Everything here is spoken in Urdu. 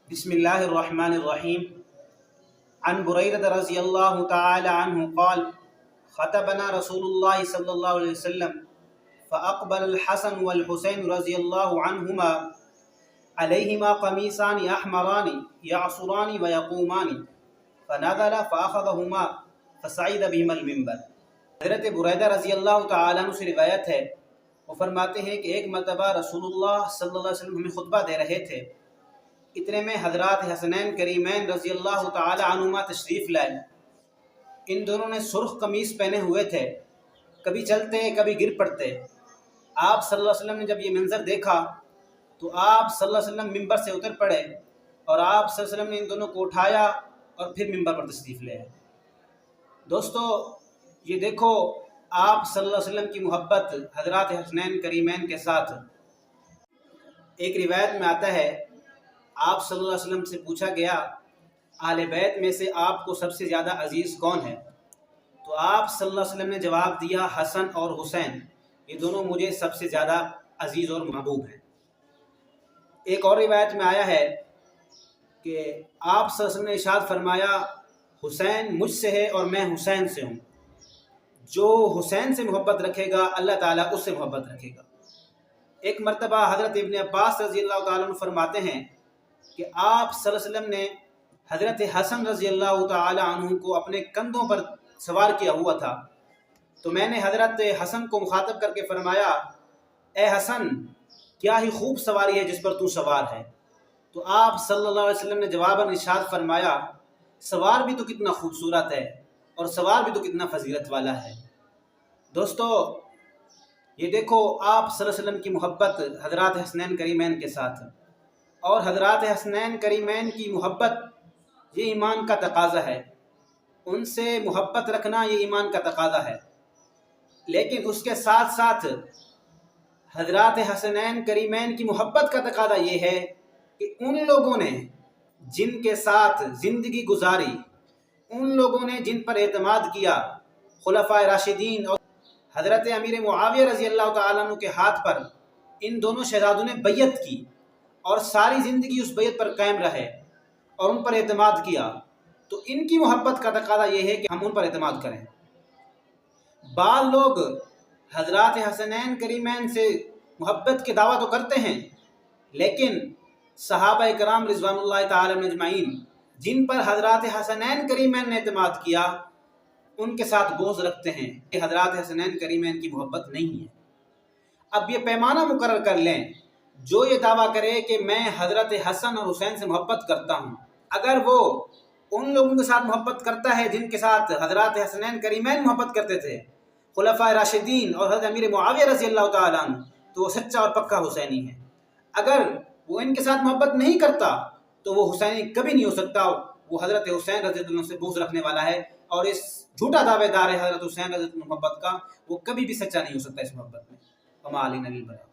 بسم الله الرحمن الرحيم. عن بريدة رضي الله تعالى عنه قال: خطبنا رسول الله صلى الله عليه وسلم فأقبل الحسن والحسين رضي الله عنهما عليهما قميصان أحمران يعصران ويقومان فنزل فأخذهما فصعد بهما المنبر. حضرت بریدہ رضی اللہ تعالیٰ عنہ سے روایت ہے، وہ فرماتے ہیں کہ ایک مرتبہ رسول اللہ صلی اللہ علیہ وسلم ہمیں خطبہ دے رہے تھے، اتنے میں حضرات حسنین کریمین رضی اللہ تعالی عنہما تشریف لائے۔ ان دونوں نے سرخ قمیص پہنے ہوئے تھے، کبھی چلتے کبھی گر پڑتے۔ آپ صلی اللہ علیہ وسلم نے جب یہ منظر دیکھا تو آپ صلی اللہ علیہ وسلم ممبر سے اتر پڑے اور آپ صلی اللہ علیہ وسلم نے ان دونوں کو اٹھایا اور پھر ممبر پر تشریف لے آئے۔ دوستو یہ دیکھو آپ صلی اللہ علیہ وسلم کی محبت حضرات حسنین کریمین کے ساتھ۔ ایک روایت میں آتا ہے، آپ صلی اللہ علیہ وسلم سے پوچھا گیا اہل بیت میں سے آپ کو سب سے زیادہ عزیز کون ہے؟ تو آپ صلی اللہ علیہ وسلم نے جواب دیا، حسن اور حسین، یہ دونوں مجھے سب سے زیادہ عزیز اور محبوب ہیں۔ ایک اور روایت میں آیا ہے کہ آپ صلی اللہ علیہ وسلم نے ارشاد فرمایا، حسین مجھ سے ہے اور میں حسین سے ہوں، جو حسین سے محبت رکھے گا اللہ تعالیٰ اس سے محبت رکھے گا۔ ایک مرتبہ حضرت ابن عباس رضی اللہ تعالیٰ عنہ فرماتے ہیں کہ آپ صلی اللہ علیہ وسلم نے حضرت حسن رضی اللہ تعالیٰ عنہ کو اپنے کندھوں پر سوار کیا ہوا تھا، تو میں نے حضرت حسن کو مخاطب کر کے فرمایا، اے حسن کیا ہی خوب سواری ہے جس پر تو سوار ہے۔ تو آپ صلی اللہ علیہ وسلم نے جواباً ارشاد فرمایا، سوار بھی تو کتنا خوبصورت ہے اور سوار بھی تو کتنا فضیلت والا ہے۔ دوستو یہ دیکھو آپ صلی اللہ علیہ وسلم کی محبت حضرات حسنین کریمین کے ساتھ، اور حضرات حسنین کریمین کی محبت یہ ایمان کا تقاضا ہے، ان سے محبت رکھنا یہ ایمان کا تقاضا ہے۔ لیکن اس کے ساتھ ساتھ حضرات حسنین کریمین کی محبت کا تقاضا یہ ہے کہ ان لوگوں نے جن کے ساتھ زندگی گزاری، ان لوگوں نے جن پر اعتماد کیا، خلفائے راشدین اور حضرت امیر معاویہ رضی اللہ تعالیٰ عنہ کے ہاتھ پر ان دونوں شہزادوں نے بیعت کی اور ساری زندگی اس بیعت پر قائم رہے اور ان پر اعتماد کیا، تو ان کی محبت کا تقاضا یہ ہے کہ ہم ان پر اعتماد کریں۔ بعض لوگ حضرات حسنین کریمین سے محبت کے دعویٰ تو کرتے ہیں، لیکن صحابہ کرام رضوان اللہ تعالی اجمعین جن پر حضرات حسنین کریمین نے اعتماد کیا ان کے ساتھ بغض رکھتے ہیں کہ حضرات حسنین کریمین کی محبت نہیں ہے۔ اب یہ پیمانہ مقرر کر لیں، جو یہ دعویٰ کرے کہ میں حضرت حسن اور حسین سے محبت کرتا ہوں، اگر وہ ان لوگوں کے ساتھ محبت کرتا ہے جن کے ساتھ حضرات حسنین کریمین محبت کرتے تھے، خلفائے راشدین اور حضرت امیر معاویہ رضی اللہ تعالیٰ عنہ، تو وہ سچا اور پکا حسینی ہے۔ اگر وہ ان کے ساتھ محبت نہیں کرتا تو وہ حسینی کبھی نہیں ہو سکتا، وہ حضرت حسین رضی اللہ عنہ سے بغض رکھنے والا ہے، اور اس جھوٹا دعوے دار ہے حضرت حسین رضی اللہ عنہ محبت کا، وہ کبھی بھی سچا نہیں ہو سکتا اس محبت میں۔ وما علینا الا البلاغ۔